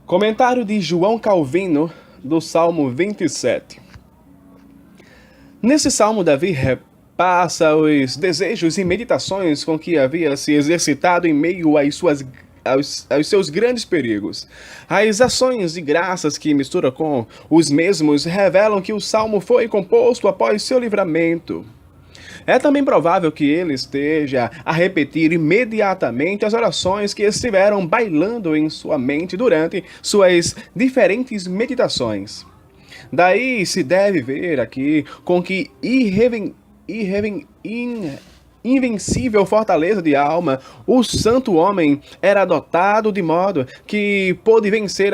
Comentário de João Calvino, do Salmo 27. Nesse salmo, Davi repassa os desejos e meditações com que havia se exercitado em meio aos seus grandes perigos. As ações de graças que mistura com os mesmos revelam que o salmo foi composto após seu livramento. É também provável que ele esteja a repetir imediatamente as orações que estiveram bailando em sua mente durante suas diferentes meditações. Daí se deve ver aqui com que invencível fortaleza de alma, o santo homem era dotado de modo que pôde vencer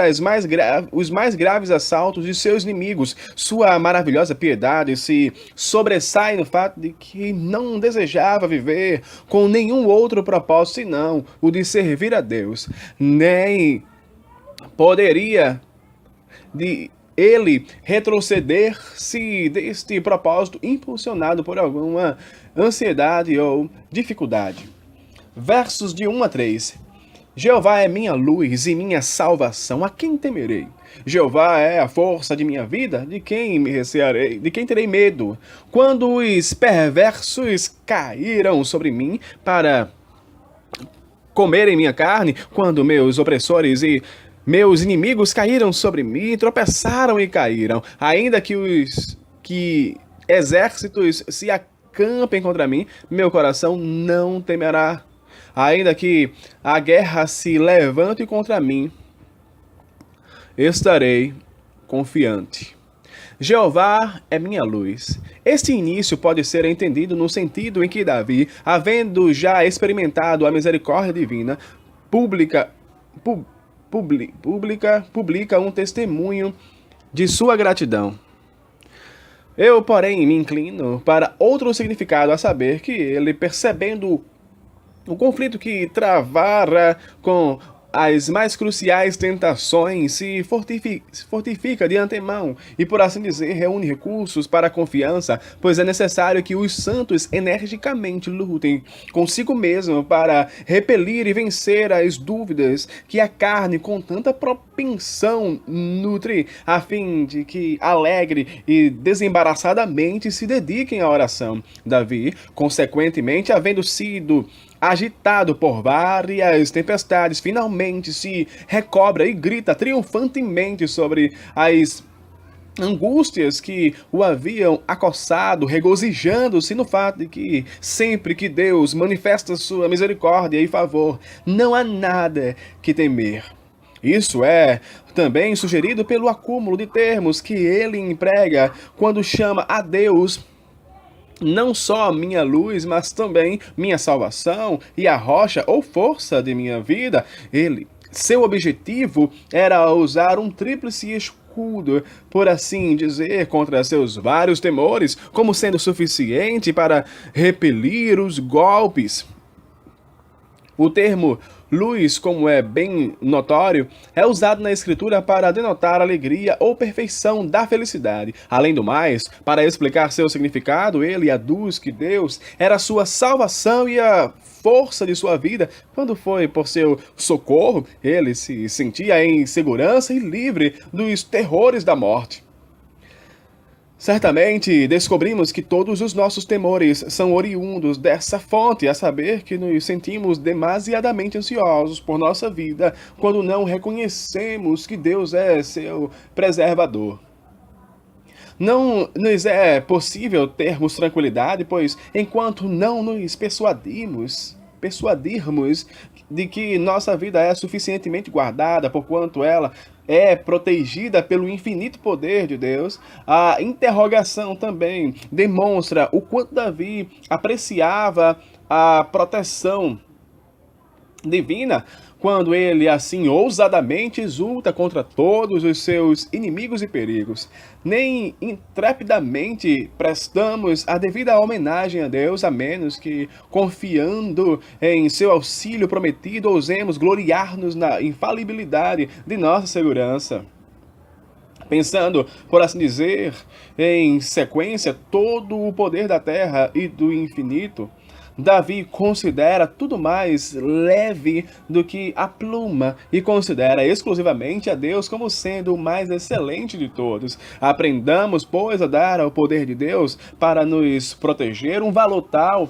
os mais graves assaltos de seus inimigos. Sua maravilhosa piedade se sobressai no fato de que não desejava viver com nenhum outro propósito senão o de servir a Deus, nem poderia de ele retroceder-se deste propósito impulsionado por alguma ansiedade ou dificuldade. Versos de 1 a 3. Jeová é minha luz e minha salvação, a quem temerei? Jeová é a força de minha vida, de quem me recearei? De quem terei medo? Quando os perversos caíram sobre mim para comerem minha carne, quando meus opressores e meus inimigos caíram sobre mim, tropeçaram e caíram, ainda que exércitos se acampem contra mim, meu coração não temerá. Ainda que a guerra se levante contra mim, estarei confiante. Jeová é minha luz. Este início pode ser entendido no sentido em que Davi, havendo já experimentado a misericórdia divina, publica um testemunho de sua gratidão. Eu, porém, me inclino para outro significado, a saber que ele, percebendo o conflito que travara com as mais cruciais tentações, se fortifica de antemão e, por assim dizer, reúne recursos para a confiança, pois é necessário que os santos energicamente lutem consigo mesmo para repelir e vencer as dúvidas que a carne com tanta propensão nutre, a fim de que alegre e desembaraçadamente se dediquem à oração. Davi, consequentemente, havendo sido agitado por várias tempestades, finalmente se recobra e grita triunfantemente sobre as angústias que o haviam acossado, regozijando-se no fato de que, sempre que Deus manifesta sua misericórdia e favor, não há nada que temer. Isso é também sugerido pelo acúmulo de termos que ele emprega quando chama a Deus não só minha luz, mas também minha salvação e a rocha ou força de minha vida. Seu objetivo era usar um tríplice escudo, por assim dizer, contra seus vários temores, como sendo suficiente para repelir os golpes. O termo luz, como é bem notório, é usado na escritura para denotar alegria ou perfeição da felicidade. Além do mais, para explicar seu significado, ele aduz que Deus era a sua salvação e a força de sua vida. Quando foi por seu socorro, ele se sentia em segurança e livre dos terrores da morte. Certamente descobrimos que todos os nossos temores são oriundos dessa fonte, a saber que nos sentimos demasiadamente ansiosos por nossa vida quando não reconhecemos que Deus é seu preservador. Não nos é possível termos tranquilidade, pois enquanto não nos persuadirmos de que nossa vida é suficientemente guardada, porquanto ela é protegida pelo infinito poder de Deus, a interrogação também demonstra o quanto Davi apreciava a proteção divina, quando ele assim ousadamente exulta contra todos os seus inimigos e perigos. Nem intrepidamente prestamos a devida homenagem a Deus, a menos que, confiando em seu auxílio prometido, ousemos gloriar-nos na infalibilidade de nossa segurança. Pensando, por assim dizer, em sequência, todo o poder da terra e do infinito, Davi considera tudo mais leve do que a pluma e considera exclusivamente a Deus como sendo o mais excelente de todos. Aprendamos, pois, a dar ao poder de Deus para nos proteger um valor tal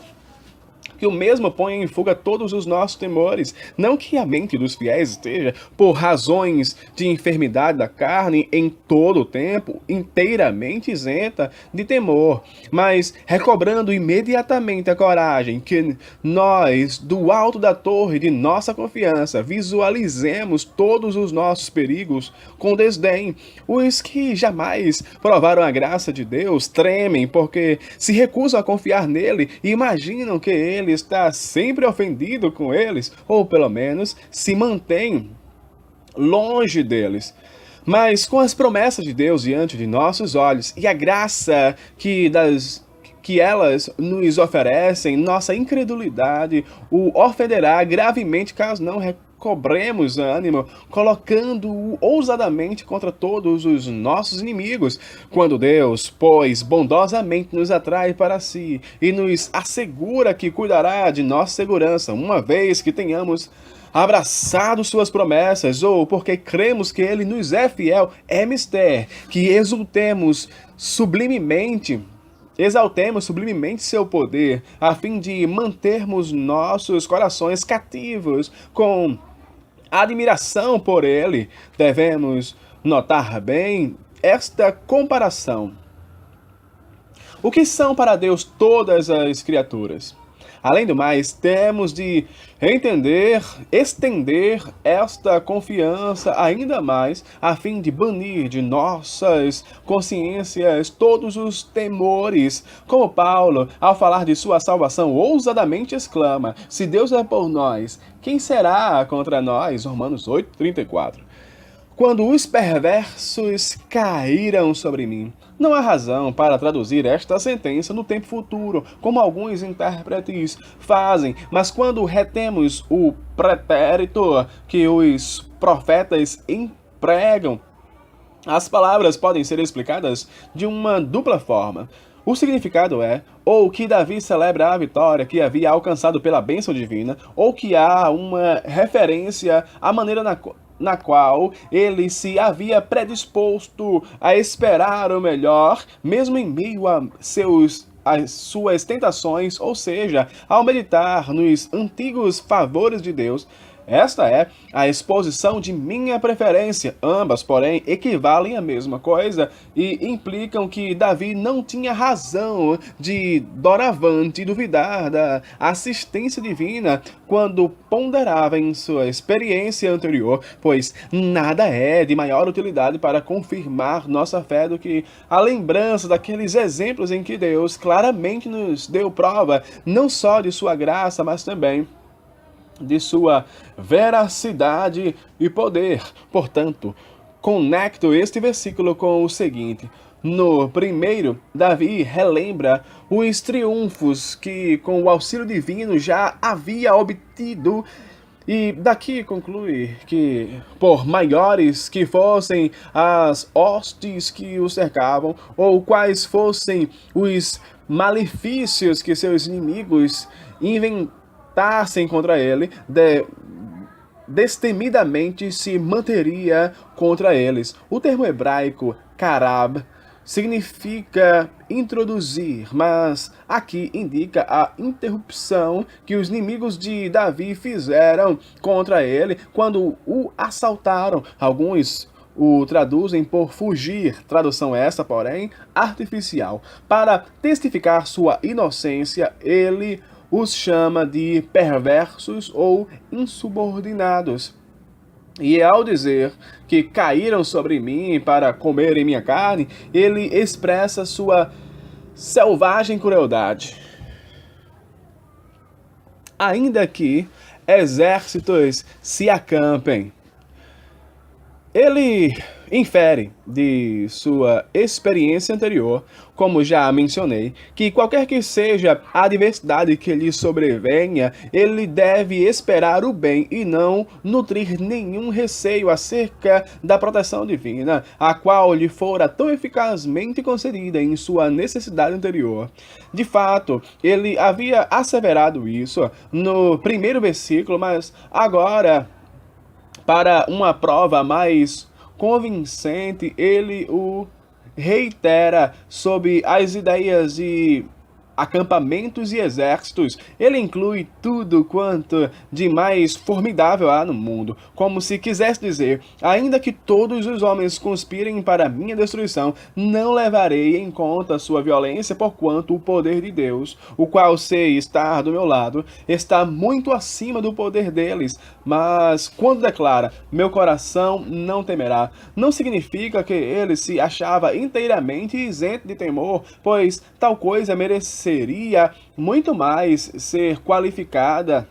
que o mesmo ponha em fuga todos os nossos temores. Não que a mente dos fiéis esteja, por razões de enfermidade da carne, em todo o tempo, inteiramente isenta de temor, mas recobrando imediatamente a coragem, que nós, do alto da torre de nossa confiança, visualizemos todos os nossos perigos com desdém. Os que jamais provaram a graça de Deus tremem porque se recusam a confiar nele e imaginam que ele está sempre ofendido com eles, ou pelo menos se mantém longe deles. Mas com as promessas de Deus diante de nossos olhos e a graça que elas nos oferecem, nossa incredulidade o ofenderá gravemente caso não recobremos ânimo, colocando-o ousadamente contra todos os nossos inimigos. Quando Deus, pois, bondosamente nos atrai para si e nos assegura que cuidará de nossa segurança, uma vez que tenhamos abraçado suas promessas, ou porque cremos que ele nos é fiel, é mister que exaltemos sublimemente seu poder, a fim de mantermos nossos corações cativos com admiração por ele. Devemos notar bem esta comparação. O que são para Deus todas as criaturas? Além do mais, temos de estender esta confiança ainda mais, a fim de banir de nossas consciências todos os temores. Como Paulo, ao falar de sua salvação, ousadamente exclama: se Deus é por nós, quem será contra nós? Romanos 8:34. Quando os perversos caíram sobre mim. Não há razão para traduzir esta sentença no tempo futuro, como alguns intérpretes fazem, mas quando retemos o pretérito que os profetas empregam, as palavras podem ser explicadas de uma dupla forma. O significado é, ou que Davi celebra a vitória que havia alcançado pela bênção divina, ou que há uma referência à maneira na qual ele se havia predisposto a esperar o melhor, mesmo em meio às suas tentações, ou seja, ao meditar nos antigos favores de Deus. Esta é a exposição de minha preferência. Ambas, porém, equivalem à mesma coisa e implicam que Davi não tinha razão de doravante duvidar da assistência divina quando ponderava em sua experiência anterior, pois nada é de maior utilidade para confirmar nossa fé do que a lembrança daqueles exemplos em que Deus claramente nos deu prova, não só de sua graça, mas também de sua veracidade e poder. Portanto, conecto este versículo com o seguinte. No primeiro, Davi relembra os triunfos que, com o auxílio divino, já havia obtido. E daqui conclui que, por maiores que fossem as hostes que o cercavam, ou quais fossem os malefícios que seus inimigos inventassem contra ele, destemidamente se manteria contra eles. O termo hebraico karab significa introduzir, mas aqui indica a interrupção que os inimigos de Davi fizeram contra ele quando o assaltaram. Alguns o traduzem por fugir, tradução essa, porém, artificial. Para testificar sua inocência, ele os chama de perversos ou insubordinados. E ao dizer que caíram sobre mim para comerem minha carne, ele expressa sua selvagem crueldade. Ainda que exércitos se acampem, ele Infere de sua experiência anterior, como já mencionei, que qualquer que seja a adversidade que lhe sobrevenha, ele deve esperar o bem e não nutrir nenhum receio acerca da proteção divina, a qual lhe fora tão eficazmente concedida em sua necessidade anterior. De fato, ele havia asseverado isso no primeiro versículo, mas agora, para uma prova mais convincente, ele o reitera sob as ideias de acampamentos e exércitos. Ele inclui tudo quanto de mais formidável há no mundo, como se quisesse dizer: ainda que todos os homens conspirem para minha destruição, não levarei em conta sua violência, porquanto o poder de Deus, o qual sei estar do meu lado, está muito acima do poder deles. Mas quando declara: meu coração não temerá, não significa que ele se achava inteiramente isento de temor, pois tal coisa mereceria muito mais ser qualificada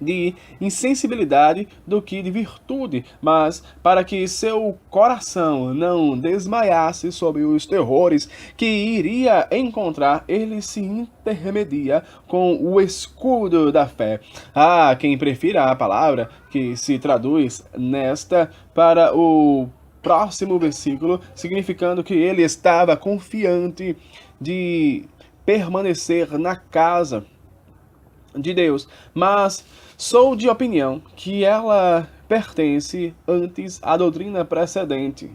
de insensibilidade do que de virtude, mas para que seu coração não desmaiasse sob os terrores que iria encontrar, ele se intermedia com o escudo da fé. Há quem prefira a palavra que se traduz nesta para o próximo versículo, significando que ele estava confiante de permanecer na casa de Deus, mas sou de opinião que ela pertence antes à doutrina precedente.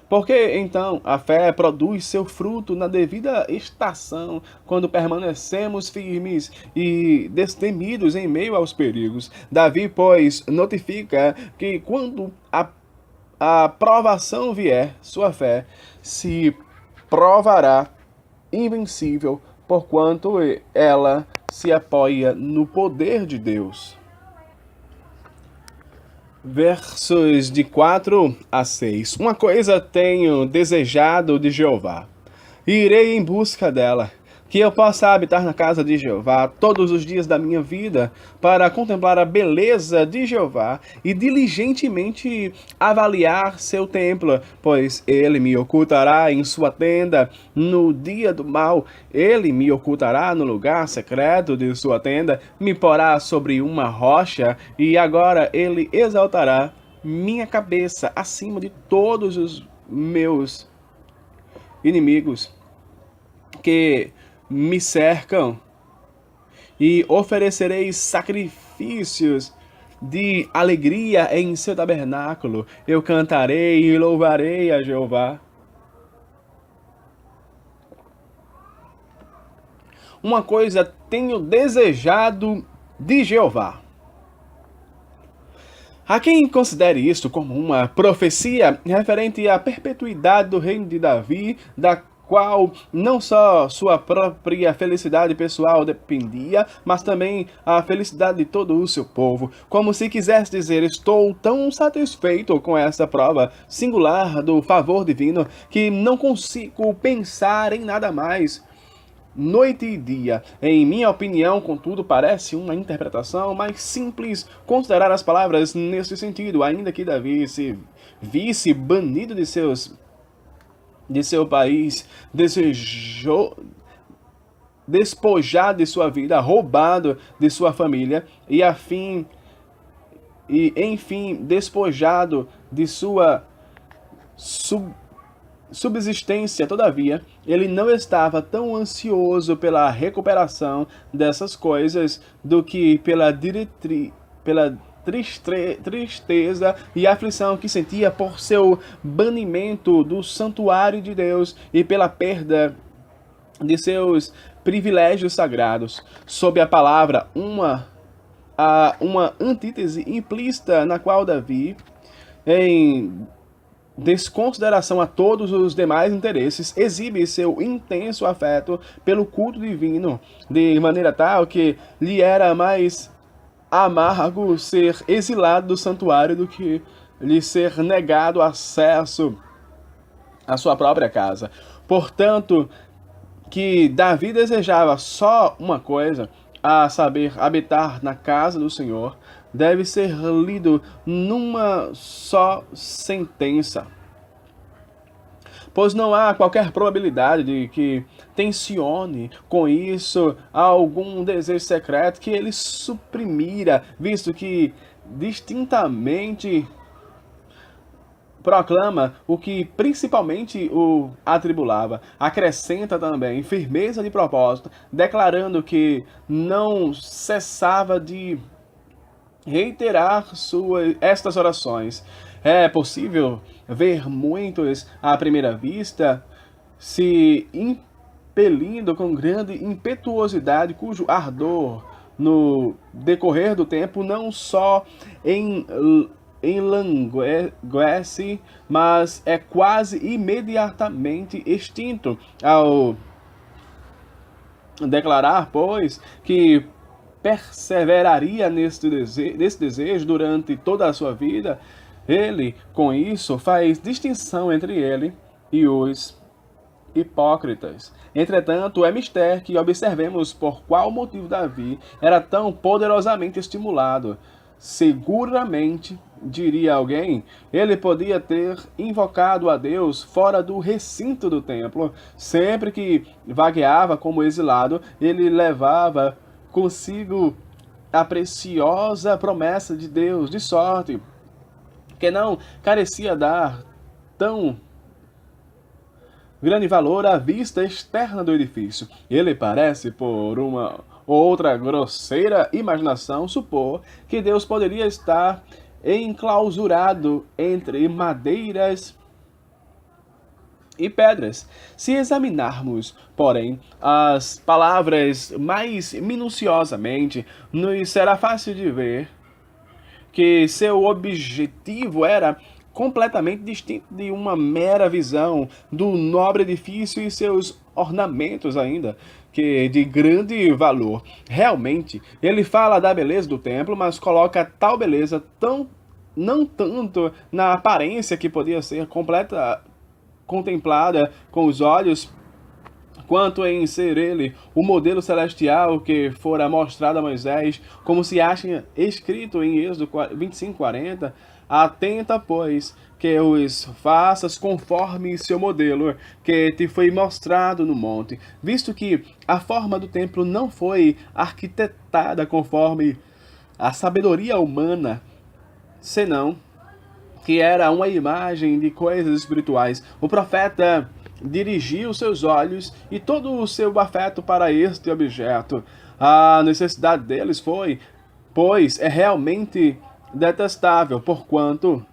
Porque então a fé produz seu fruto na devida estação, quando permanecemos firmes e destemidos em meio aos perigos. Davi, pois, notifica que quando a provação vier, sua fé se provará invencível, porquanto ela se apoia no poder de Deus. Versos de 4 a 6. Uma coisa tenho desejado de Jeová, e irei em busca dela, que eu possa habitar na casa de Jeová todos os dias da minha vida, para contemplar a beleza de Jeová e diligentemente avaliar seu templo, pois ele me ocultará em sua tenda no dia do mal, ele me ocultará no lugar secreto de sua tenda, me porá sobre uma rocha, e agora ele exaltará minha cabeça acima de todos os meus inimigos que me cercam, e oferecerei sacrifícios de alegria em seu tabernáculo. Eu cantarei e louvarei a Jeová. Uma coisa tenho desejado de Jeová. Há quem considere isto como uma profecia referente à perpetuidade do reino de Davi, da qual não só sua própria felicidade pessoal dependia, mas também a felicidade de todo o seu povo. Como se quisesse dizer: estou tão satisfeito com essa prova singular do favor divino que não consigo pensar em nada mais. Noite e dia. Em minha opinião, contudo, parece uma interpretação mais simples considerar as palavras nesse sentido, ainda que Davi se visse banido de seu país, despojado de sua vida, roubado de sua família, enfim despojado de sua subsistência. Todavia, ele não estava tão ansioso pela recuperação dessas coisas do que pela tristeza e aflição que sentia por seu banimento do santuário de Deus e pela perda de seus privilégios sagrados. Sob a palavra, há uma antítese implícita na qual Davi, em desconsideração a todos os demais interesses, exibe seu intenso afeto pelo culto divino, de maneira tal que lhe era mais amargo ser exilado do santuário do que lhe ser negado acesso à sua própria casa. Portanto, que Davi desejava só uma coisa, a saber, habitar na casa do Senhor, deve ser lido numa só sentença, pois não há qualquer probabilidade de que tensione com isso algum desejo secreto que ele suprimira, visto que distintamente proclama o que principalmente o atribulava. Acrescenta também firmeza de propósito, declarando que não cessava de reiterar estas orações. É possível ver muitos, à primeira vista, se impelindo com grande impetuosidade, cujo ardor, no decorrer do tempo, não só enlanguece, mas é quase imediatamente extinto. Ao declarar, pois, que perseveraria nesse desejo durante toda a sua vida, ele, com isso, faz distinção entre ele e os hipócritas. Entretanto, é mistério que observemos por qual motivo Davi era tão poderosamente estimulado. Seguramente, diria alguém, ele podia ter invocado a Deus fora do recinto do templo. Sempre que vagueava como exilado, ele levava consigo a preciosa promessa de Deus, de sorte, que não carecia dar tão grande valor à vista externa do edifício. Ele parece, por uma ou outra grosseira imaginação, supor que Deus poderia estar enclausurado entre madeiras e pedras. Se examinarmos, porém, as palavras mais minuciosamente, nos será fácil de ver que seu objetivo era completamente distinto de uma mera visão do nobre edifício e seus ornamentos ainda, que de grande valor. Realmente, ele fala da beleza do templo, mas coloca tal beleza não tanto na aparência que podia ser contemplada com os olhos, quanto em ser ele o modelo celestial que fora mostrado a Moisés, como se acha escrito em Êxodo 25:40, atenta, pois, que os faças conforme seu modelo, que te foi mostrado no monte, visto que a forma do templo não foi arquitetada conforme a sabedoria humana, senão que era uma imagem de coisas espirituais. O profeta dirigiu seus olhos e todo o seu afeto para este objeto. A necessidade deles foi, pois, é realmente detestável, porquanto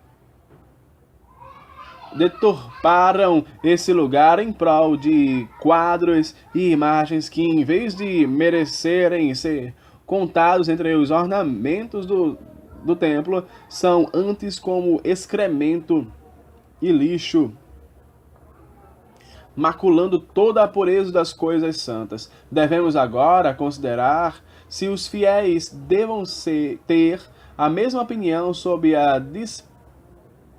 deturparam esse lugar em prol de quadros e imagens que, em vez de merecerem ser contados entre os ornamentos do templo, são antes como excremento e lixo, maculando toda a pureza das coisas santas. Devemos agora considerar se os fiéis devam ter a mesma opinião sobre a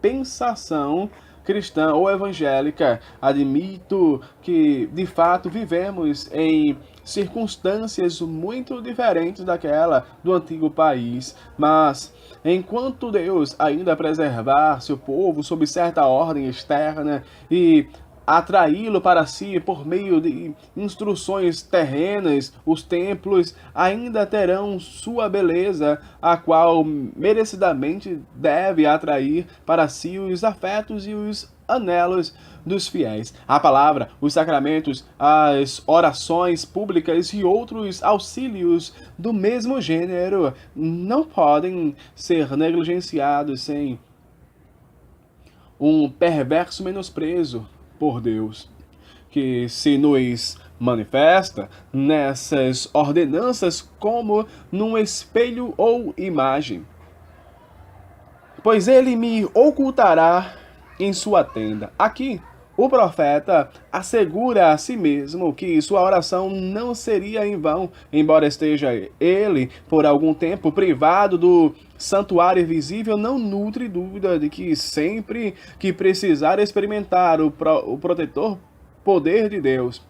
dispensação cristã ou evangélica. Admito que, de fato, vivemos em circunstâncias muito diferentes daquela do antigo país, mas enquanto Deus ainda preservar seu povo sob certa ordem externa e atraí-lo para si por meio de instruções terrenas, os templos ainda terão sua beleza, a qual merecidamente deve atrair para si os afetos e os anelos dos fiéis. A palavra, os sacramentos, as orações públicas e outros auxílios do mesmo gênero não podem ser negligenciados sem um perverso menosprezo por Deus, que se nos manifesta nessas ordenanças como num espelho ou imagem. Pois ele me ocultará em sua tenda. Aqui, o profeta assegura a si mesmo que sua oração não seria em vão, embora esteja ele, por algum tempo, privado do santuário visível, não nutre dúvida de que sempre que precisar experimentar o protetor poder de Deus,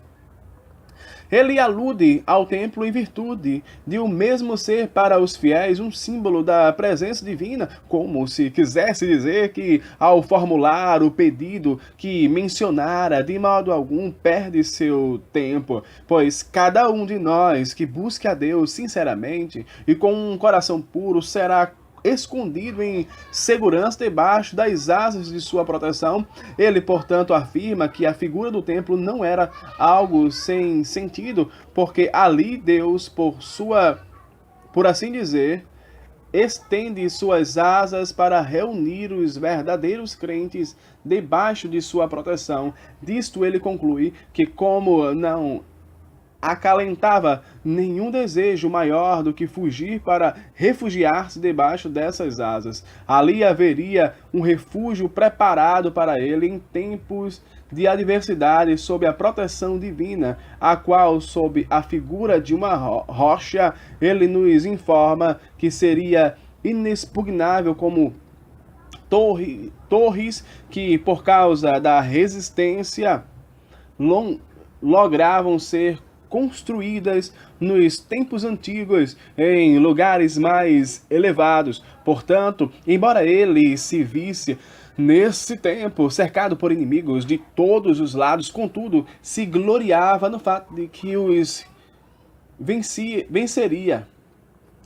Ele alude ao templo em virtude de o mesmo ser para os fiéis um símbolo da presença divina, como se quisesse dizer que, ao formular o pedido que mencionara, de modo algum perde seu tempo, pois cada um de nós que busque a Deus sinceramente e com um coração puro será escondido em segurança debaixo das asas de sua proteção. Ele, portanto, afirma que a figura do templo não era algo sem sentido, porque ali Deus, por assim dizer, estende suas asas para reunir os verdadeiros crentes debaixo de sua proteção. Disto ele conclui que, como não acalentava nenhum desejo maior do que fugir para refugiar-se debaixo dessas asas, ali haveria um refúgio preparado para ele em tempos de adversidade sob a proteção divina, a qual, sob a figura de uma rocha, ele nos informa que seria inexpugnável como torres que, por causa da resistência, logravam ser construídas nos tempos antigos em lugares mais elevados. Portanto, embora ele se visse nesse tempo cercado por inimigos de todos os lados, contudo, se gloriava no fato de que os venceria.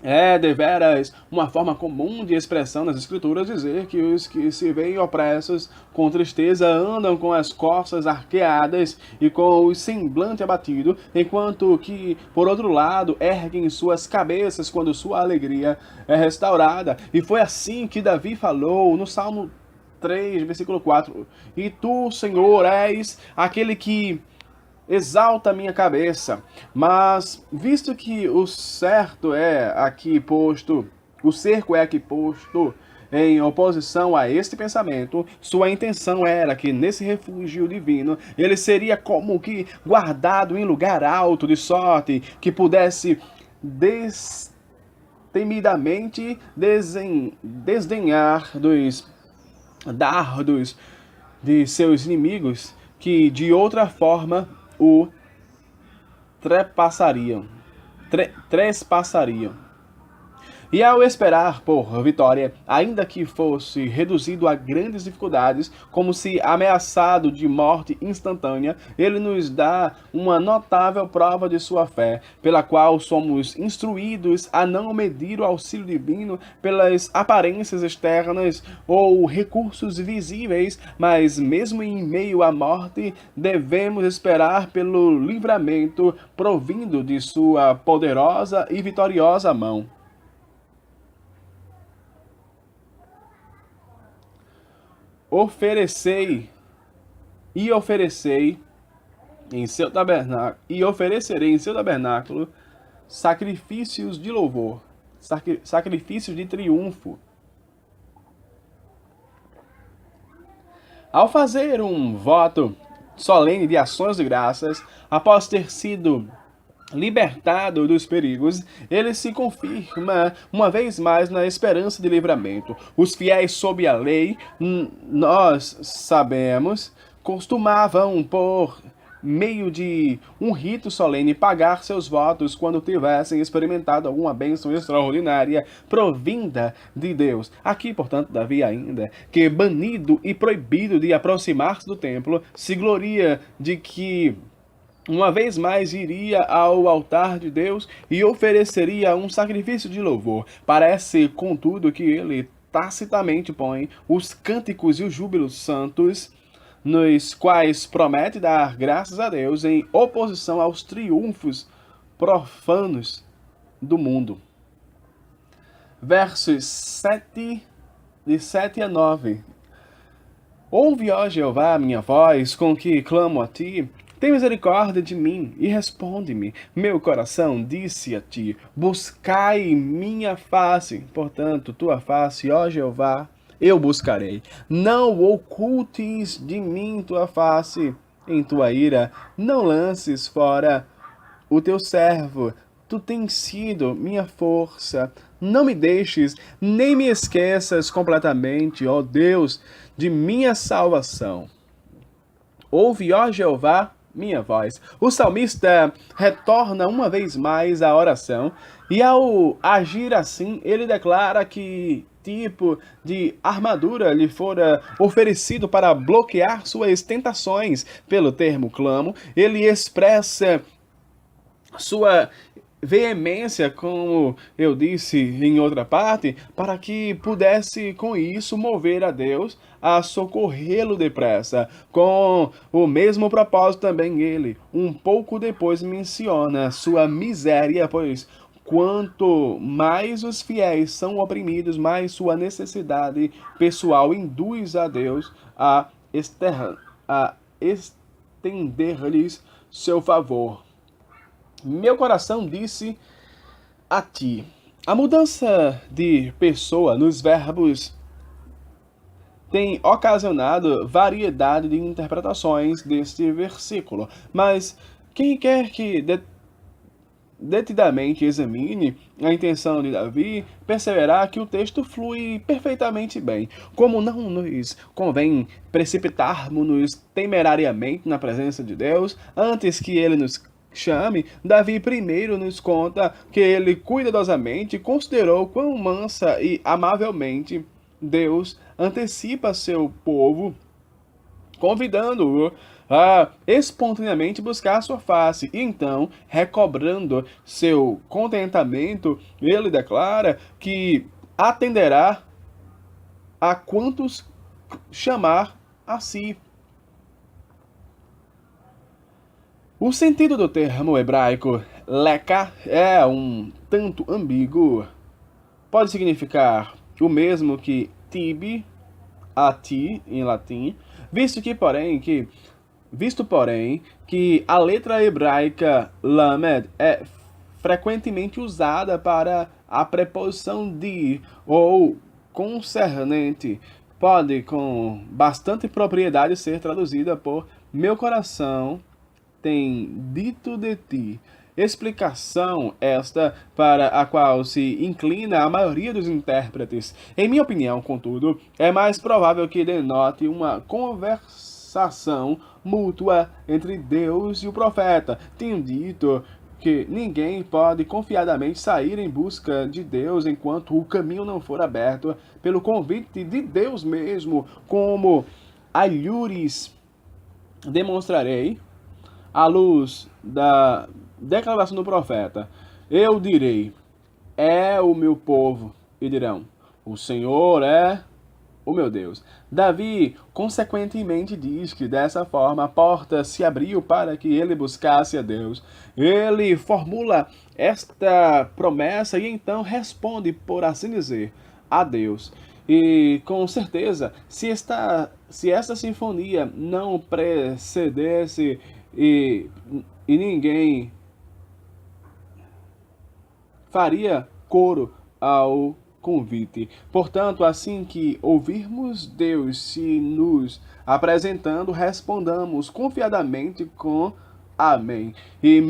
É deveras uma forma comum de expressão nas Escrituras dizer que os que se veem opressos com tristeza andam com as costas arqueadas e com o semblante abatido, enquanto que, por outro lado, erguem suas cabeças quando sua alegria é restaurada. E foi assim que Davi falou no Salmo 3, versículo 4. E tu, Senhor, és aquele que exalta a minha cabeça. Mas, visto que o cerco é aqui posto em oposição a este pensamento, sua intenção era que nesse refúgio divino ele seria como que guardado em lugar alto, de sorte que pudesse destemidamente desdenhar dos dardos de seus inimigos, que de outra forma o trespassariam. E ao esperar por vitória, ainda que fosse reduzido a grandes dificuldades, como se ameaçado de morte instantânea, ele nos dá uma notável prova de sua fé, pela qual somos instruídos a não medir o auxílio divino pelas aparências externas ou recursos visíveis, mas mesmo em meio à morte, devemos esperar pelo livramento provindo de sua poderosa e vitoriosa mão. Oferecerei em seu tabernáculo sacrifícios de louvor, sacrifícios de triunfo. Ao fazer um voto solene de ações de graças, após ter sido libertado dos perigos, ele se confirma uma vez mais na esperança de livramento. Os fiéis sob a lei, nós sabemos, costumavam, por meio de um rito solene, pagar seus votos quando tivessem experimentado alguma bênção extraordinária provinda de Deus. Aqui, portanto, Davi ainda, que banido e proibido de aproximar-se do templo, se gloria de que uma vez mais iria ao altar de Deus e ofereceria um sacrifício de louvor. Parece, contudo, que ele tacitamente põe os cânticos e os júbilos santos, nos quais promete dar graças a Deus, em oposição aos triunfos profanos do mundo. Versos 7, de 7 a 9. Ouve, ó Jeová, a minha voz, com que clamo a ti. Tem misericórdia de mim e responde-me. Meu coração disse a ti, buscai minha face. Portanto, tua face, ó Jeová, eu buscarei. Não ocultes de mim tua face. Em tua ira, não lances fora o teu servo. Tu tens sido minha força. Não me deixes, nem me esqueças completamente, ó Deus, de minha salvação. Ouve, ó Jeová, minha voz. O salmista retorna uma vez mais à oração e ao agir assim, ele declara que tipo de armadura lhe fora oferecido para bloquear suas tentações. Pelo termo clamo, ele expressa sua veemência, como eu disse em outra parte, para que pudesse com isso mover a Deus a socorrê-lo depressa. Com o mesmo propósito também ele, um pouco depois, menciona sua miséria, pois quanto mais os fiéis são oprimidos, mais sua necessidade pessoal induz a Deus a estender-lhes seu favor. Meu coração disse a ti. A mudança de pessoa nos verbos tem ocasionado variedade de interpretações deste versículo, mas quem quer que detidamente examine a intenção de Davi, perceberá que o texto flui perfeitamente bem. Como não nos convém precipitarmos-nos temerariamente na presença de Deus, antes que ele nos chame, Davi primeiro nos conta que ele cuidadosamente considerou quão mansa e amavelmente Deus antecipa seu povo, convidando-o a espontaneamente buscar sua face. E então, recobrando seu contentamento, ele declara que atenderá a quantos chamar a si. O sentido do termo hebraico leka é um tanto ambíguo. Pode significar o mesmo que tibi, a ti, em latim, visto porém que a letra hebraica lamed é frequentemente usada para a preposição de ou concernente, pode com bastante propriedade ser traduzida por meu coração tem dito de ti. Explicação esta para a qual se inclina a maioria dos intérpretes. Em minha opinião, contudo, é mais provável que denote uma conversação mútua entre Deus e o profeta. Tenho dito que ninguém pode confiadamente sair em busca de Deus enquanto o caminho não for aberto pelo convite de Deus mesmo, como alhures demonstrarei à luz da declaração do profeta. Eu direi, é o meu povo, e dirão, o Senhor é o meu Deus. Davi, consequentemente, diz que dessa forma a porta se abriu para que ele buscasse a Deus. Ele formula esta promessa e então responde, por assim dizer, a Deus. E com certeza, se esta sinfonia não precedesse e ninguém faria coro ao convite. Portanto, assim que ouvirmos Deus se nos apresentando, respondamos confiadamente com amém. E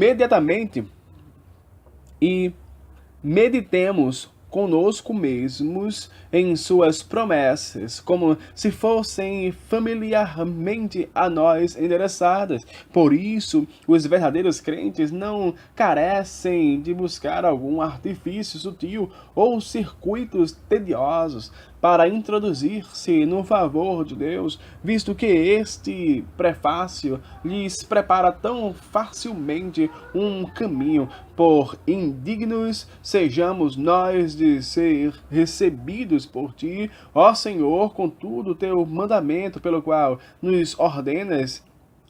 meditemos conosco mesmos em suas promessas, como se fossem familiarmente a nós endereçadas. Por isso, os verdadeiros crentes não carecem de buscar algum artifício sutil ou circuitos tediosos para introduzir-se no favor de Deus, visto que este prefácio lhes prepara tão facilmente um caminho. Por indignos sejamos nós de ser recebidos por ti, ó Senhor, contudo teu mandamento pelo qual nos ordenas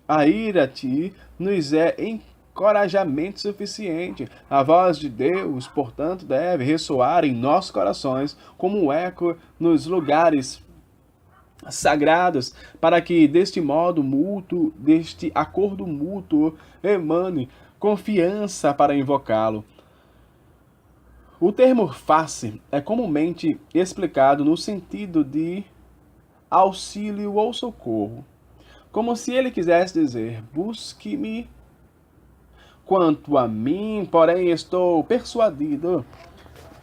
a ir a ti, nos é encorajamento suficiente. A voz de Deus, portanto, deve ressoar em nossos corações como um eco nos lugares sagrados, para que deste modo mútuo, deste acordo mútuo, emane confiança para invocá-lo. O termo face é comumente explicado no sentido de auxílio ou socorro, como se ele quisesse dizer: busque-me. Quanto a mim, porém, estou persuadido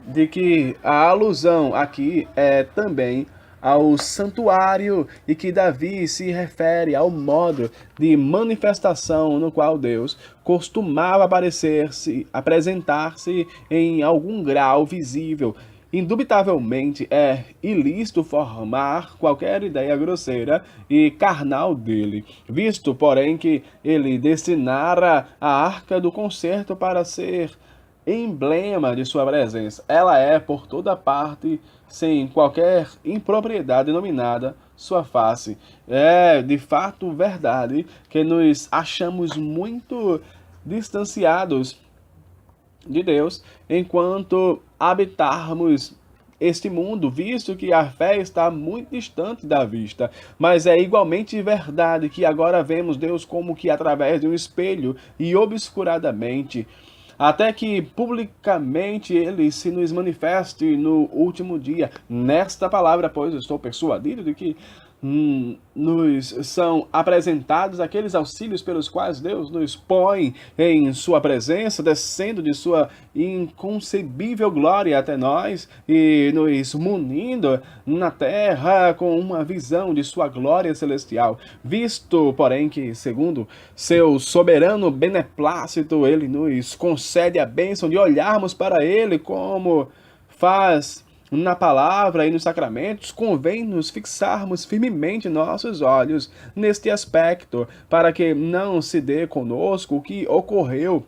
de que a alusão aqui é também ao santuário e que Davi se refere ao modo de manifestação no qual Deus costumava apresentar-se em algum grau visível. Indubitavelmente é ilícito formar qualquer ideia grosseira e carnal dele, visto, porém, que ele destinara a arca do concerto para ser emblema de sua presença. Ela é por toda parte, sem qualquer impropriedade denominada sua face. É de fato verdade que nos achamos muito distanciados de Deus enquanto habitarmos este mundo, visto que a fé está muito distante da vista. Mas é igualmente verdade que agora vemos Deus como que através de um espelho e obscuradamente, até que publicamente ele se nos manifeste no último dia. Nesta palavra, pois, estou persuadido de que nos são apresentados aqueles auxílios pelos quais Deus nos põe em sua presença, descendo de sua inconcebível glória até nós e nos munindo na terra com uma visão de sua glória celestial. Visto, porém, que segundo seu soberano beneplácito, ele nos concede a bênção de olharmos para ele como faz na palavra e nos sacramentos, convém nos fixarmos firmemente nossos olhos neste aspecto, para que não se dê conosco o que ocorreu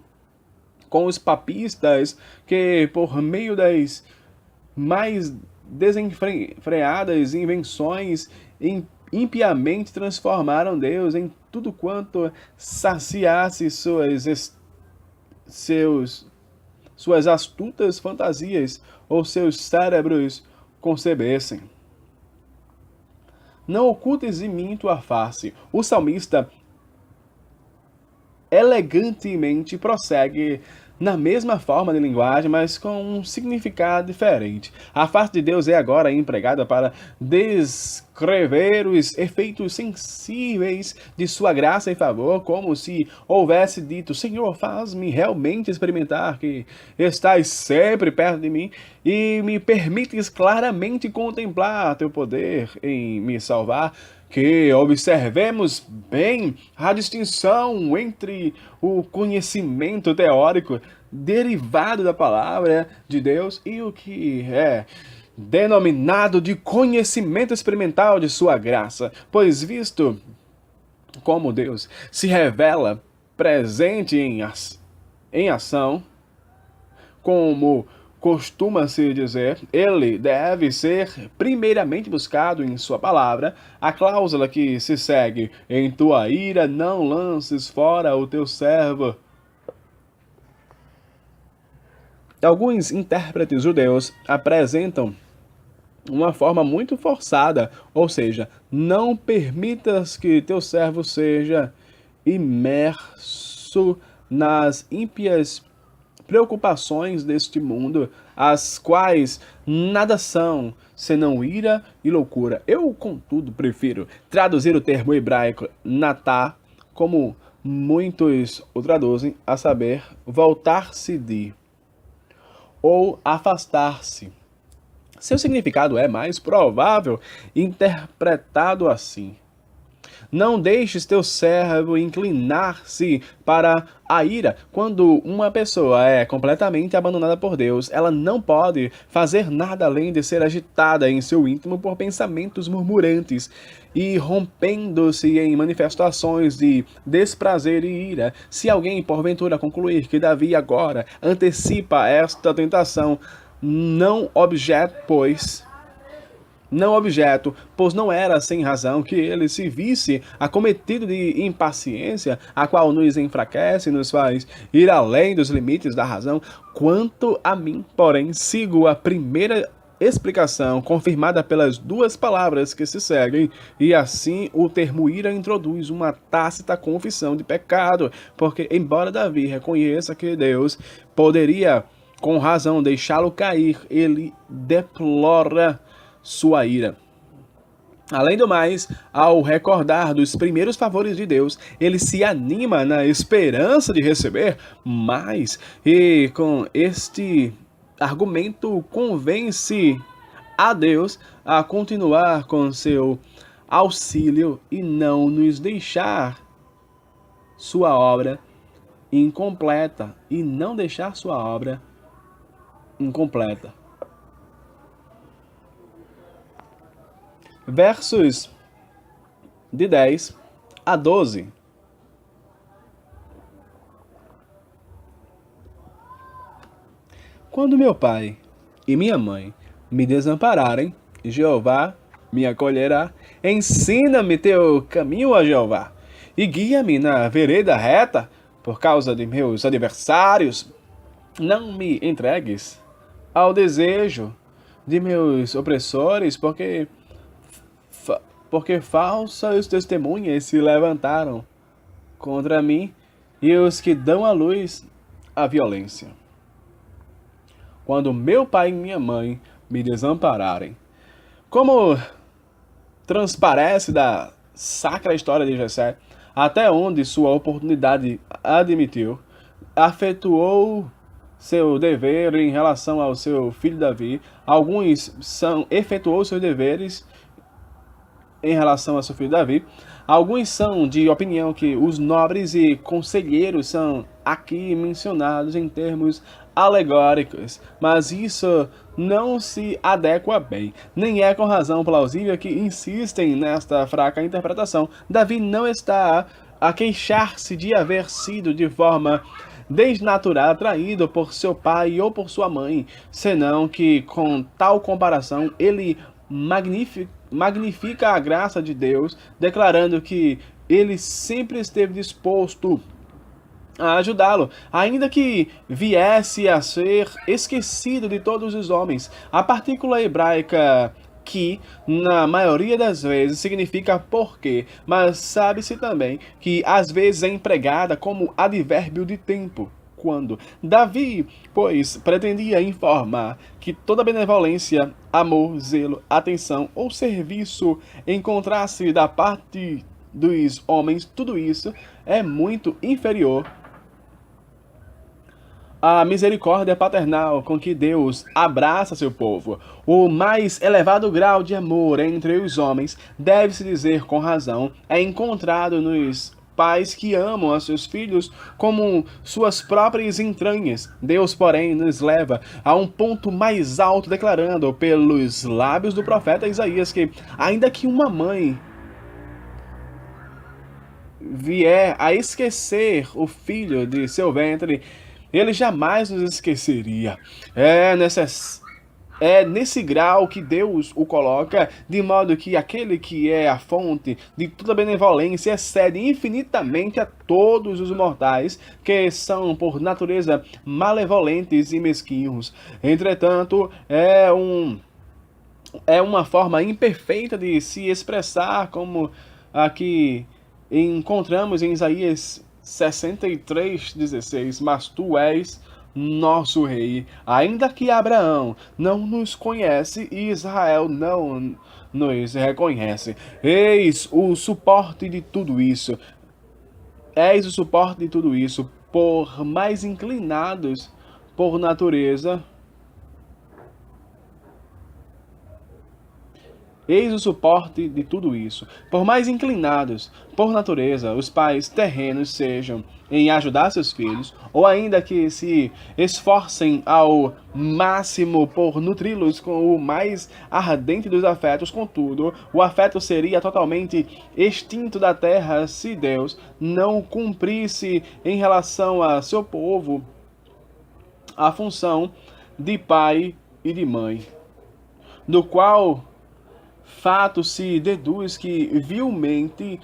com os papistas, que por meio das mais desenfreadas invenções impiamente transformaram Deus em tudo quanto saciasse suas astutas fantasias ou seus cérebros concebessem. Não ocultes de mim tua face. O salmista elegantemente prossegue na mesma forma de linguagem, mas com um significado diferente. A face de Deus é agora empregada para descrever os efeitos sensíveis de sua graça e favor, como se houvesse dito: Senhor, faz-me realmente experimentar que estás sempre perto de mim e me permites claramente contemplar teu poder em me salvar. Que observemos bem a distinção entre o conhecimento teórico derivado da palavra de Deus e o que é denominado de conhecimento experimental de sua graça, pois visto como Deus se revela presente em ação, como costuma-se dizer, ele deve ser primeiramente buscado em sua palavra, a cláusula que se segue: em tua ira não lances fora o teu servo. Alguns intérpretes judeus apresentam uma forma muito forçada, ou seja, não permitas que teu servo seja imerso nas ímpias preocupações deste mundo, as quais nada são senão ira e loucura. Eu, contudo, prefiro traduzir o termo hebraico natá, como muitos o traduzem, a saber, voltar-se de ou afastar-se. Seu significado é mais provável interpretado assim: não deixes teu servo inclinar-se para a ira. Quando uma pessoa é completamente abandonada por Deus, ela não pode fazer nada além de ser agitada em seu íntimo por pensamentos murmurantes e rompendo-se em manifestações de desprazer e ira. Se alguém porventura concluir que Davi agora antecipa esta tentação, não objeto, pois não era sem razão que ele se visse acometido de impaciência, a qual nos enfraquece e nos faz ir além dos limites da razão. Quanto a mim, porém, sigo a primeira explicação, confirmada pelas duas palavras que se seguem, e assim o termo ira introduz uma tácita confissão de pecado, porque, embora Davi reconheça que Deus poderia, com razão, deixá-lo cair, ele deplora sua ira. Além do mais, ao recordar dos primeiros favores de Deus, ele se anima na esperança de receber mais, e com este argumento convence a Deus a continuar com seu auxílio e não nos deixar sua obra incompleta e não deixar sua obra incompleta. Versos de 10 a 12. Quando meu pai e minha mãe me desampararem, Jeová me acolherá. Ensina-me teu caminho, ó Jeová, e guia-me na vereda reta por causa de meus adversários. Não me entregues ao desejo de meus opressores, porque falsas testemunhas se levantaram contra mim e os que dão à luz a violência. Quando meu pai e minha mãe me desampararem, como transparece da sacra história de Jessé, até onde sua oportunidade admitiu, efetuou seu dever em relação ao seu filho Davi. Efetuou seus deveres em relação ao seu filho Davi. Alguns são de opinião que os nobres e conselheiros são aqui mencionados em termos alegóricos, mas isso não se adequa bem, nem é com razão plausível que insistem nesta fraca interpretação. Davi não está a queixar-se de haver sido de forma desnaturada traído por seu pai ou por sua mãe, senão que com tal comparação ele magnifica a graça de Deus, declarando que ele sempre esteve disposto a ajudá-lo, ainda que viesse a ser esquecido de todos os homens. A partícula hebraica que, na maioria das vezes, significa porque, mas sabe-se também que às vezes é empregada como advérbio de tempo. Quando Davi, pois, pretendia informar que toda benevolência, amor, zelo, atenção ou serviço encontrasse da parte dos homens, tudo isso é muito inferior à misericórdia paternal com que Deus abraça seu povo. O mais elevado grau de amor entre os homens, deve-se dizer com razão, é encontrado nos pais que amam a seus filhos como suas próprias entranhas. Deus, porém, nos leva a um ponto mais alto, declarando pelos lábios do profeta Isaías que, ainda que uma mãe vier a esquecer o filho de seu ventre, ele jamais nos esqueceria. É nesse grau que Deus o coloca, de modo que aquele que é a fonte de toda benevolência excede infinitamente a todos os mortais, que são por natureza malevolentes e mesquinhos. Entretanto, é uma forma imperfeita de se expressar, como aqui encontramos em Isaías 63:16, mas tu és nosso rei, ainda que Abraão não nos conhece e Israel não nos reconhece. Eis o suporte de tudo isso. Por mais inclinados por natureza, eis o suporte de tudo isso. Por mais inclinados, por natureza, os pais terrenos sejam em ajudar seus filhos, ou ainda que se esforcem ao máximo por nutri-los com o mais ardente dos afetos, contudo, o afeto seria totalmente extinto da terra se Deus não cumprisse em relação a seu povo a função de pai e de mãe, do qual fato se deduz que vilmente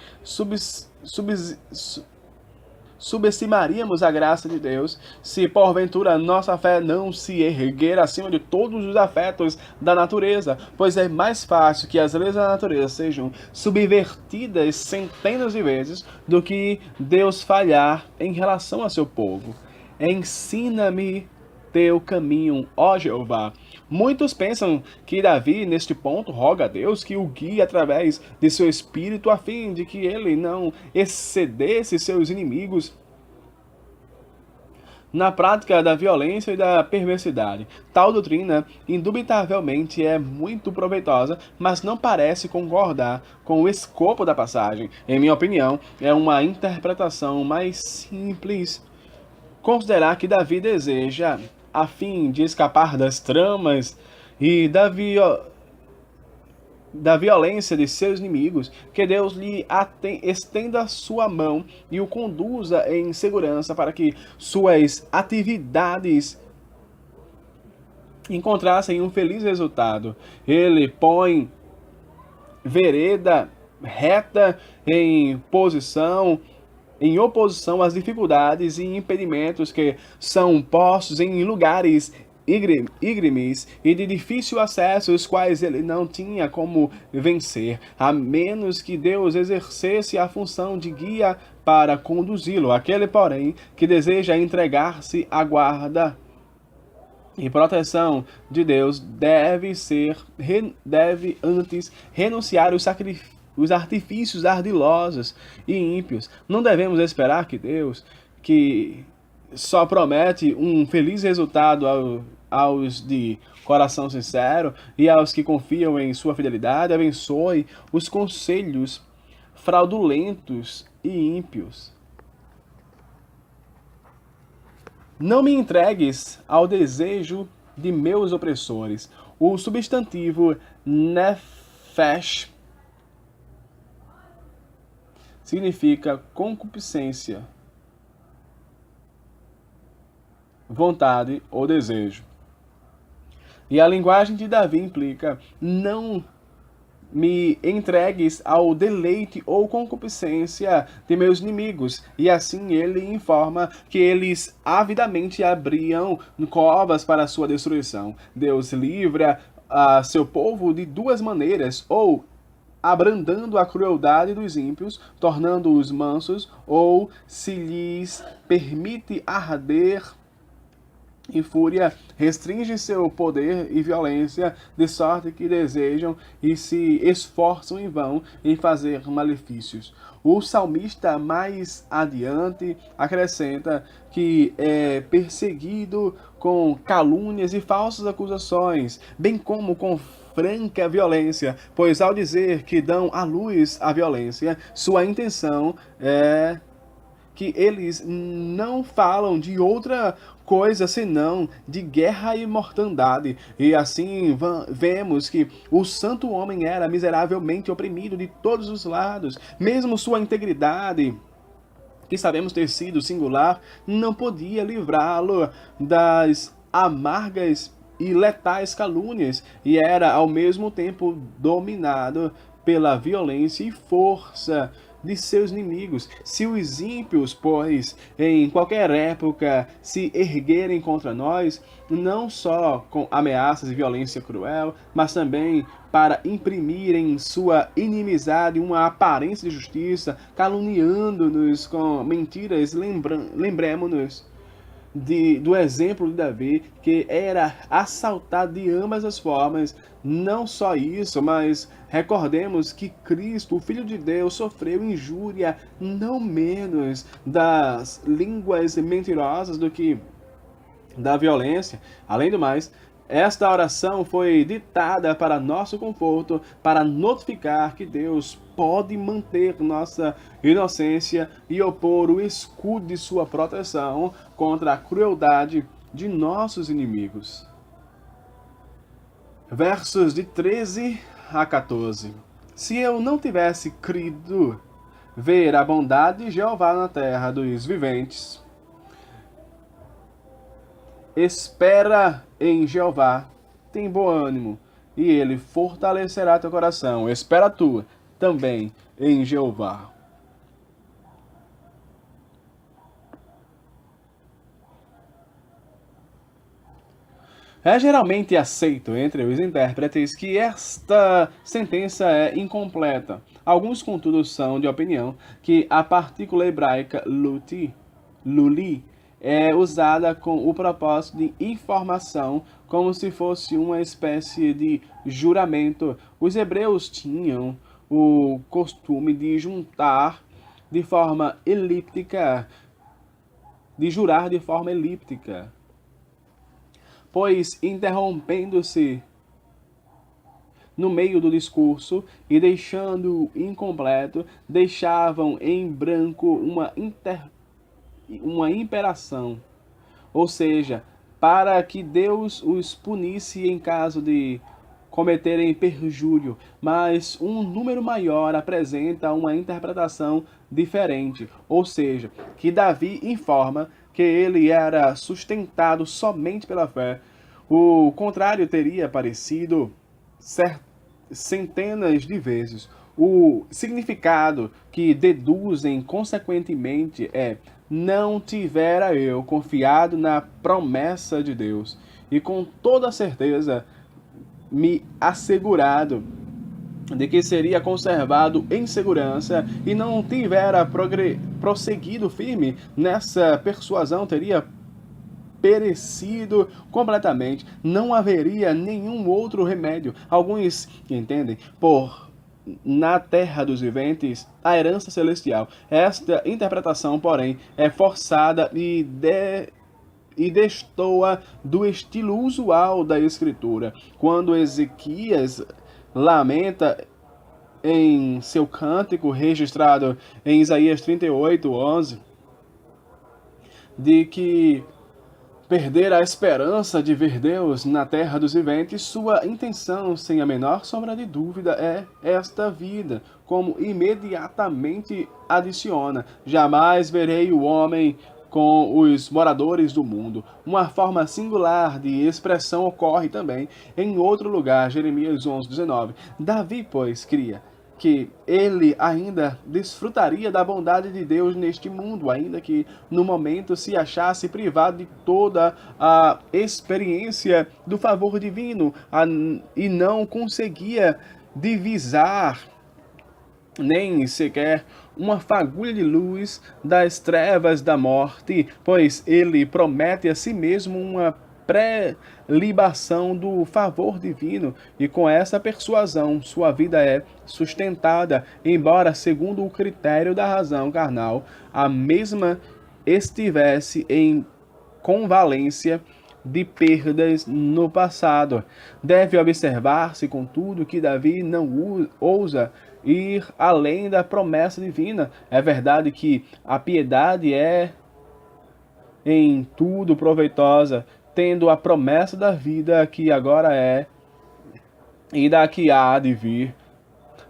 subestimaríamos a graça de Deus se porventura nossa fé não se erguer acima de todos os afetos da natureza, pois é mais fácil que as leis da natureza sejam subvertidas centenas de vezes do que Deus falhar em relação a seu povo. Ensina-me teu caminho, ó Jeová. Muitos pensam que Davi, neste ponto, roga a Deus que o guie através de seu espírito, a fim de que ele não excedesse seus inimigos na prática da violência e da perversidade. Tal doutrina, indubitavelmente, é muito proveitosa, mas não parece concordar com o escopo da passagem. Em minha opinião, é uma interpretação mais simples considerar que Davi deseja, a fim de escapar das tramas e da violência de seus inimigos, que Deus lhe estenda sua mão e o conduza em segurança para que suas atividades encontrassem um feliz resultado. Ele põe vereda reta em oposição às dificuldades e impedimentos que são postos em lugares íngremes e de difícil acesso, os quais ele não tinha como vencer, a menos que Deus exercesse a função de guia para conduzi-lo. Aquele, porém, que deseja entregar-se à guarda e proteção de Deus deve antes renunciar os artifícios ardilosos e ímpios. Não devemos esperar que Deus, que só promete um feliz resultado aos de coração sincero e aos que confiam em sua fidelidade, abençoe os conselhos fraudulentos e ímpios. Não me entregues ao desejo de meus opressores. O substantivo nefesh significa concupiscência, vontade ou desejo. E a linguagem de Davi implica: não me entregues ao deleite ou concupiscência de meus inimigos. E assim ele informa que eles avidamente abriam covas para a sua destruição. Deus livra a seu povo de duas maneiras: ou abrandando a crueldade dos ímpios, tornando-os mansos, ou se lhes permite arder em fúria, restringe seu poder e violência, de sorte que desejam e se esforçam em vão em fazer malefícios. O salmista mais adiante acrescenta que é perseguido com calúnias e falsas acusações, bem como com franca violência, pois ao dizer que dão à luz a violência, sua intenção é que eles não falam de outra coisa senão de guerra e mortandade. E assim vemos que o santo homem era miseravelmente oprimido de todos os lados. Mesmo sua integridade, que sabemos ter sido singular, não podia livrá-lo das amargas e letais calúnias, e era ao mesmo tempo dominado pela violência e força de seus inimigos. Se os ímpios, pois, em qualquer época se erguerem contra nós, não só com ameaças e violência cruel, mas também para imprimirem sua inimizade uma aparência de justiça, caluniando-nos com mentiras, lembremos-nos do exemplo de Davi, que era assaltado de ambas as formas. Não só isso, mas recordemos que Cristo, o Filho de Deus, sofreu injúria não menos das línguas mentirosas do que da violência. Além do mais, esta oração foi ditada para nosso conforto, para notificar que Deus pode manter nossa inocência e opor o escudo de sua proteção contra a crueldade de nossos inimigos. Versos de 13 a 14. Se eu não tivesse crido ver a bondade de Jeová na terra dos viventes, espera em Jeová, tem bom ânimo, e ele fortalecerá teu coração. Espera tu também em Jeová. É geralmente aceito entre os intérpretes que esta sentença é incompleta. Alguns, contudo, são de opinião que a partícula hebraica luli, é usada com o propósito de informação, como se fosse uma espécie de juramento. Os hebreus tinham o costume de juntar de forma elíptica de jurar de forma elíptica, pois interrompendo-se no meio do discurso e deixando incompleto, deixavam em branco uma imperação, ou seja, para que Deus os punisse em caso de cometerem perjúrio, mas um número maior apresenta uma interpretação diferente, ou seja, que Davi informa que ele era sustentado somente pela fé. O contrário teria aparecido centenas de vezes. O significado que deduzem consequentemente é: não tivera eu confiado na promessa de Deus e com toda certeza me assegurado de que seria conservado em segurança e não tivera prosseguido firme nessa persuasão, teria perecido completamente. Não haveria nenhum outro remédio. Alguns entendem por na terra dos viventes a herança celestial. Esta interpretação, porém, é forçada e destoa do estilo usual da escritura. Quando Ezequias lamenta em seu cântico registrado em Isaías 38:11, de que perder a esperança de ver Deus na terra dos viventes, sua intenção, sem a menor sombra de dúvida, é esta vida, como imediatamente adiciona: jamais verei o homem com os moradores do mundo. Uma forma singular de expressão ocorre também em outro lugar, Jeremias 11:19. Davi, pois, cria que ele ainda desfrutaria da bondade de Deus neste mundo, ainda que no momento se achasse privado de toda a experiência do favor divino e não conseguia divisar nem sequer uma fagulha de luz das trevas da morte, pois ele promete a si mesmo uma pré-libação do favor divino, e com essa persuasão sua vida é sustentada, embora, segundo o critério da razão carnal, a mesma estivesse em convalência de perdas no passado. Deve observar-se, contudo, que Davi não ousa ir além da promessa divina. É verdade que a piedade é em tudo proveitosa, tendo a promessa da vida que agora é e da que há de vir.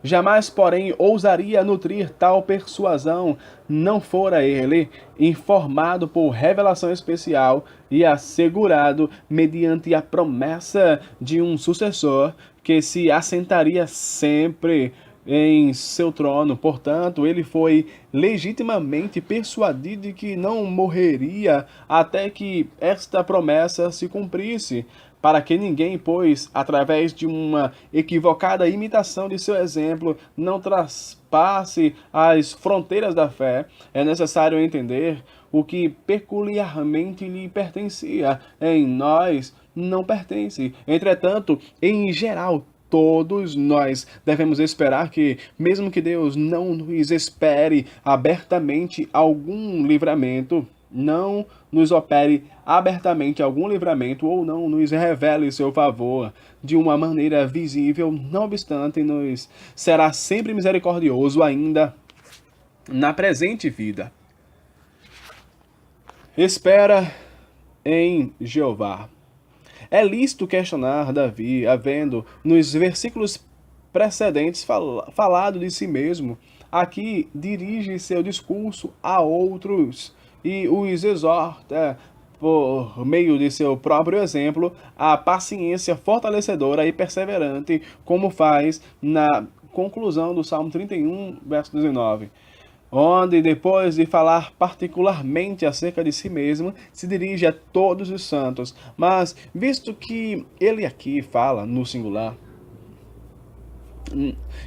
Jamais, porém, ousaria nutrir tal persuasão, não fora ele informado por revelação especial e assegurado mediante a promessa de um sucessor que se assentaria sempre em seu trono. Portanto, ele foi legitimamente persuadido de que não morreria até que esta promessa se cumprisse. Para que ninguém, pois, através de uma equivocada imitação de seu exemplo, não traspasse as fronteiras da fé, é necessário entender o que peculiarmente lhe pertencia. Em nós não pertence. Entretanto, em geral, todos nós devemos esperar que, mesmo que Deus não nos espere abertamente algum livramento, não nos opere abertamente algum livramento ou não nos revele seu favor de uma maneira visível, não obstante, nos será sempre misericordioso ainda na presente vida. Espera em Jeová. É lícito questionar Davi, havendo nos versículos precedentes falado de si mesmo. Aqui dirige seu discurso a outros e os exorta, por meio de seu próprio exemplo, a paciência fortalecedora e perseverante, como faz na conclusão do Salmo 31, verso 19. Onde, depois de falar particularmente acerca de si mesmo, se dirige a todos os santos. Mas, visto que ele aqui fala no singular,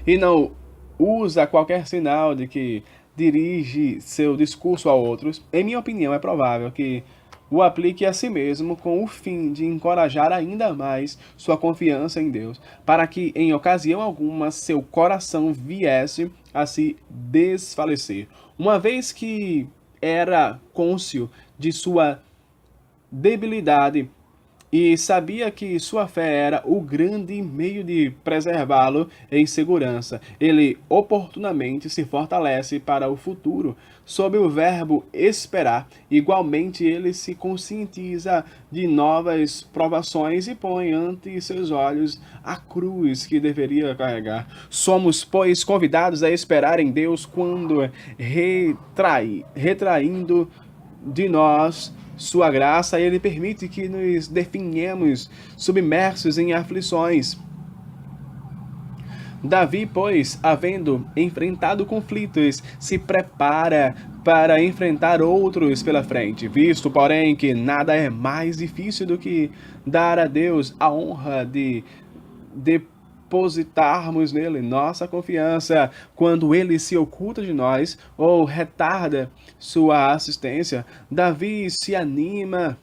e não usa qualquer sinal de que dirige seu discurso a outros, em minha opinião é provável que o aplique a si mesmo com o fim de encorajar ainda mais sua confiança em Deus, para que em ocasião alguma seu coração viesse a se desfalecer, uma vez que era cônscio de sua debilidade e sabia que sua fé era o grande meio de preservá-lo em segurança. Ele oportunamente se fortalece para o futuro sob o verbo esperar. Igualmente, ele se conscientiza de novas provações e põe ante seus olhos a cruz que deveria carregar. Somos, pois, convidados a esperar em Deus quando retraindo de nós sua graça, ele permite que nos definhamos submersos em aflições. Davi, pois, havendo enfrentado conflitos, se prepara para enfrentar outros pela frente, visto, porém, que nada é mais difícil do que dar a Deus a honra de depositarmos nele nossa confiança quando ele se oculta de nós ou retarda sua assistência. Davi se anima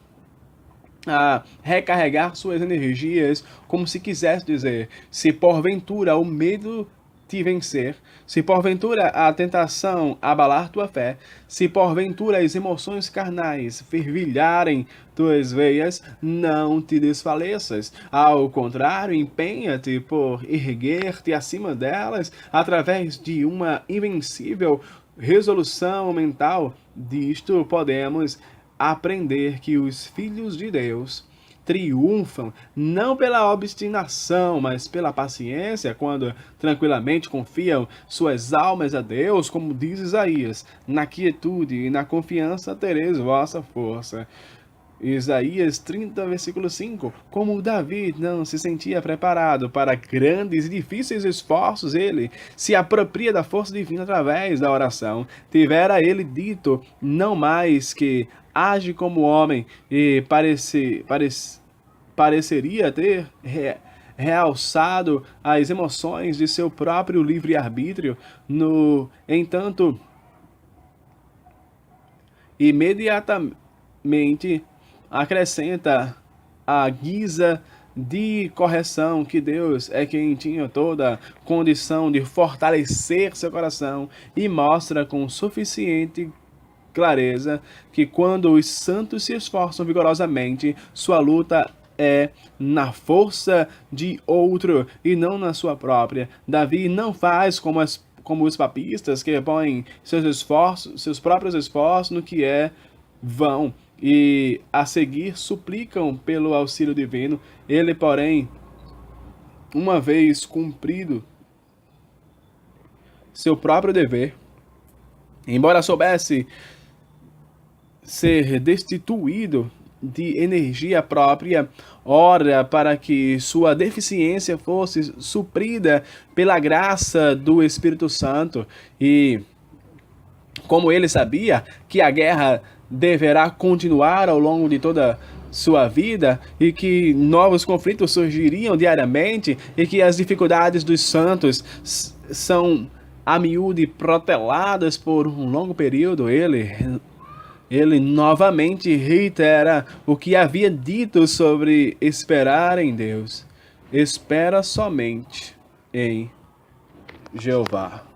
a recarregar suas energias, como se quisesse dizer: se porventura o medo te vencer, se porventura a tentação abalar tua fé, se porventura as emoções carnais fervilharem tuas veias, não te desfaleças. Ao contrário, empenha-te por erguer-te acima delas através de uma invencível resolução mental. Disto podemos aprender que os filhos de Deus triunfam não pela obstinação, mas pela paciência, quando tranquilamente confiam suas almas a Deus, como diz Isaías: na quietude e na confiança tereis vossa força. Isaías 30, versículo 5. Como Davi não se sentia preparado para grandes e difíceis esforços, ele se apropria da força divina através da oração. Tivera ele dito não mais que age como homem e pareceria ter realçado as emoções de seu próprio livre-arbítrio. No entanto, imediatamente acrescenta a guisa de correção que Deus é quem tinha toda condição de fortalecer seu coração e mostra com suficiente clareza que quando os santos se esforçam vigorosamente, sua luta é na força de outro e não na sua própria. Davi não faz como os papistas, que põem seus próprios esforços no que é vão e a seguir suplicam pelo auxílio divino. Ele, porém, uma vez cumprido seu próprio dever, embora soubesse ser destituído de energia própria, ora para que sua deficiência fosse suprida pela graça do Espírito Santo. E como ele sabia que a guerra deverá continuar ao longo de toda sua vida e que novos conflitos surgiriam diariamente e que as dificuldades dos santos são a miúde proteladas por um longo período, ele novamente reitera o que havia dito sobre esperar em Deus. Espera somente em Jeová.